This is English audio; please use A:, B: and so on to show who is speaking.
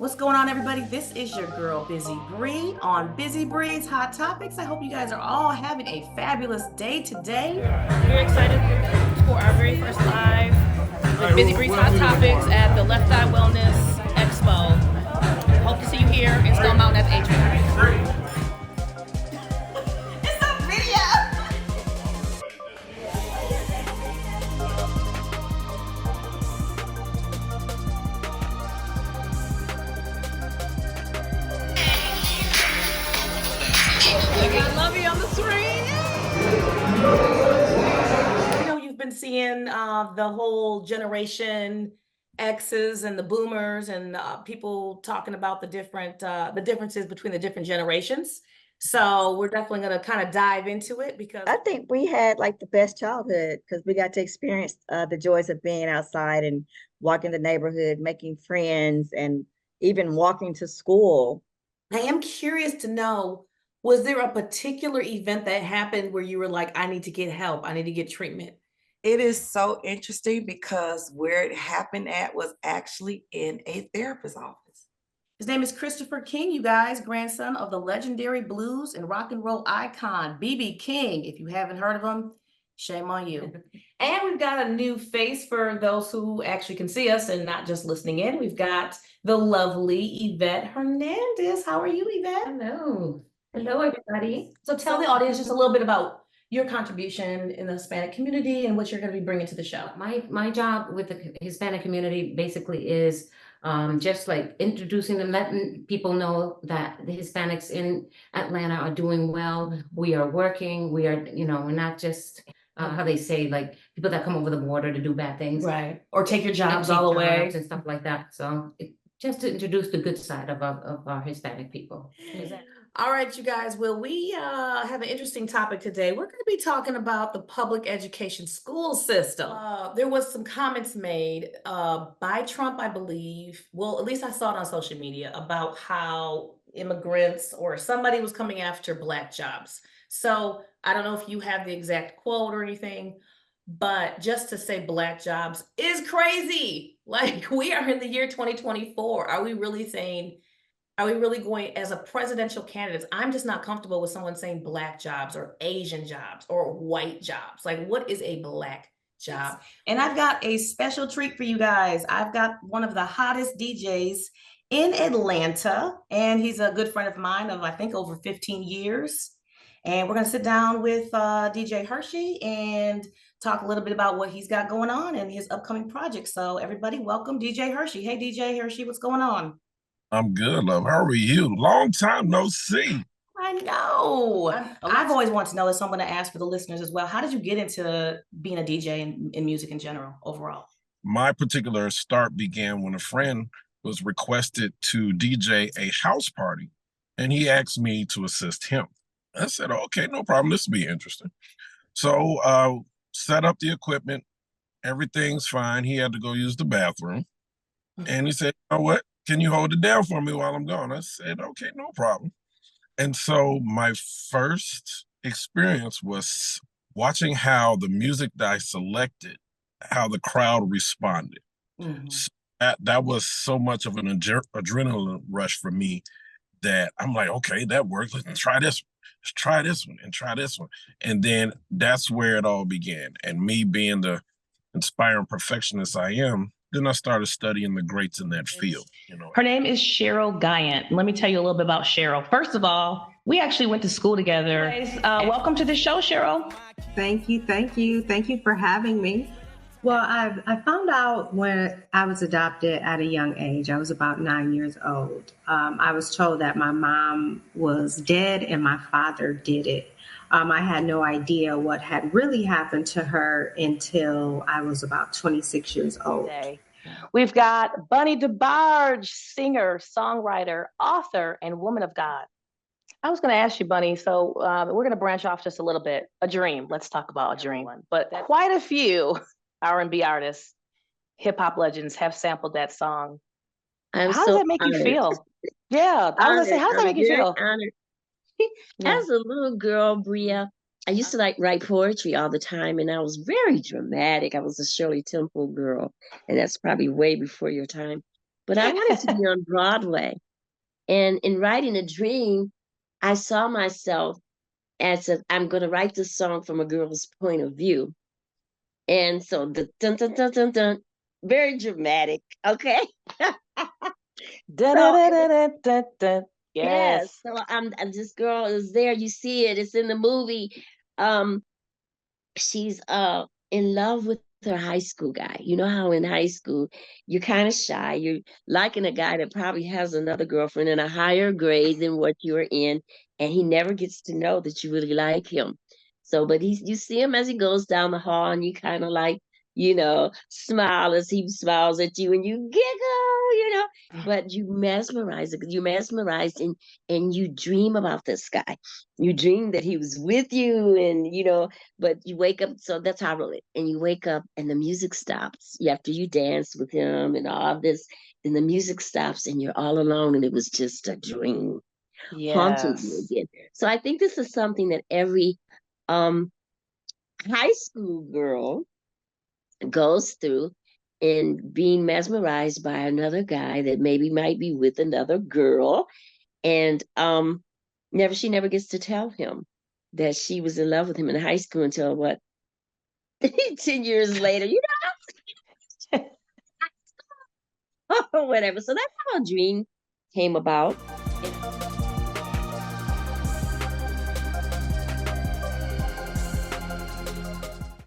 A: What's going on, everybody? This is your girl, Bizzy Bree, on Bizzy Bree's Hot Topics. I hope you guys are all having a fabulous day today.
B: We're excited for our very first live with Bizzy Bree's Hot Topics at the Left Eye Wellness Expo. Hope to see you here in Stone Mountain at the Atrium.
A: It's a video!
B: I love you on the screen.
A: You know, you've been seeing the whole generation X's and the boomers and people talking about the differences between the different generations. So we're definitely going to kind of dive into it because
C: I think we had like the best childhood because we got to experience the joys of being outside and walking the neighborhood, making friends, and even walking to school.
A: I am curious to know, was there a particular event that happened where you were like, I need to get help, I need to get treatment?
D: It is so interesting because where it happened at was actually in a therapist's office.
A: His name is Christopher King, you guys, grandson of the legendary blues and rock and roll icon, B.B. King. If you haven't heard of him, shame on you. And we've got a new face for those who actually can see us and not just listening in. We've got the lovely Yvette Hernandez. How are you, Yvette?
E: Hello. Hello, everybody.
A: So tell the audience just a little bit about your contribution in the Hispanic community and what you're going to be bringing to the show.
E: My job with the Hispanic community basically is just like introducing them, letting people know that the Hispanics in Atlanta are doing well. We are working. We are, we're not just how they say, like people that come over the border to do bad things.
A: Right. Or take your jobs
E: Take
A: all away.
E: jobs and stuff like that. So just to introduce the good side of our Hispanic people.
A: All right, you guys. Well, we have an interesting topic today. We're going to be talking about the public education school system. There was some comments made by Trump, I believe. Well, at least I saw it on social media about how immigrants or somebody was coming after Black jobs. So I don't know if you have the exact quote or anything, but just to say Black jobs is crazy. Like, we are in the year 2024. Are we really going as a presidential candidate? I'm just not comfortable with someone saying Black jobs or Asian jobs or white jobs. Like, what is a Black job? And I've got a special treat for you guys. I've got one of the hottest DJs in Atlanta, and he's a good friend of mine of, I think, over 15 years. And we're going to sit down with DJ Hershey and talk a little bit about what he's got going on and his upcoming projects. So everybody, welcome DJ Hershey. Hey, DJ Hershey, what's going on?
F: I'm good, love. How are you? Long time no see.
A: I know. I've always wanted to know this, so I'm going to ask for the listeners as well. How did you get into being a DJ in music in general, overall?
F: My particular start began when a friend was requested to DJ a house party, and he asked me to assist him. I said, okay, no problem. This will be interesting. So set up the equipment. Everything's fine. He had to go use the bathroom. And he said, you know what? Can you hold it down for me while I'm gone? I said, okay, no problem. And so my first experience was watching how the music that I selected, how the crowd responded. So that was so much of an adrenaline rush for me that I'm like, okay, that works. Let's try this one. Let's try this one and try this one. And then that's where it all began. And me being the inspiring perfectionist I am, then I started studying the greats in that field.
B: Her name is Cheryl Gyant. Let me tell you a little bit about Cheryl. First of all, we actually went to school together. Welcome to the show, Cheryl.
G: Thank you. Thank you. Thank you for having me. Well, I found out when I was adopted at a young age. I was about 9 years old. I was told that my mom was dead and my father did it. I had no idea what had really happened to her until I was about 26 years old.
B: We've got Bunny DeBarge, singer, songwriter, author, and woman of God. I was going to ask you, Bunny, so we're going to branch off just a little bit. A dream. Let's talk about a dream. But quite a few R&B artists, hip-hop legends have sampled that song. How does that make you feel? Yeah, I was going to say, how does that make you feel?
H: As a little girl, Bria, I used to write poetry all the time, and I was very dramatic. I was a Shirley Temple girl, and that's probably way before your time. but I wanted to be on Broadway. And in writing a dream, I saw myself as I'm going to write this song from a girl's point of view. And so the dun dun dun dun dun, very dramatic. Okay.
B: Da, da,
H: So
B: da, da, da, da, da.
H: yes,
B: Yes.
H: so this girl is there. You see it. It's in the movie. Um, she's in love with her high school guy. You know how in high school you're kind of shy. You're liking a guy that probably has another girlfriend in a higher grade than what you're in, and he never gets to know that you really like him. So, but you see him as he goes down the hall, and you kind of like, smile as he smiles at you, and you giggle, but you mesmerize it. You mesmerized, and you dream about this guy. You dream that he was with you, and but you wake up, so that's how I wrote it. And you wake up and the music stops after you dance with him and all this, then the music stops and you're all alone, and it was just a dream haunting you
B: Yes.
H: again. So I think this is something that every um high school girl goes through, in being mesmerized by another guy that maybe might be with another girl, and she never gets to tell him that she was in love with him in high school until what 10 years later, or whatever. So that's how a dream came about.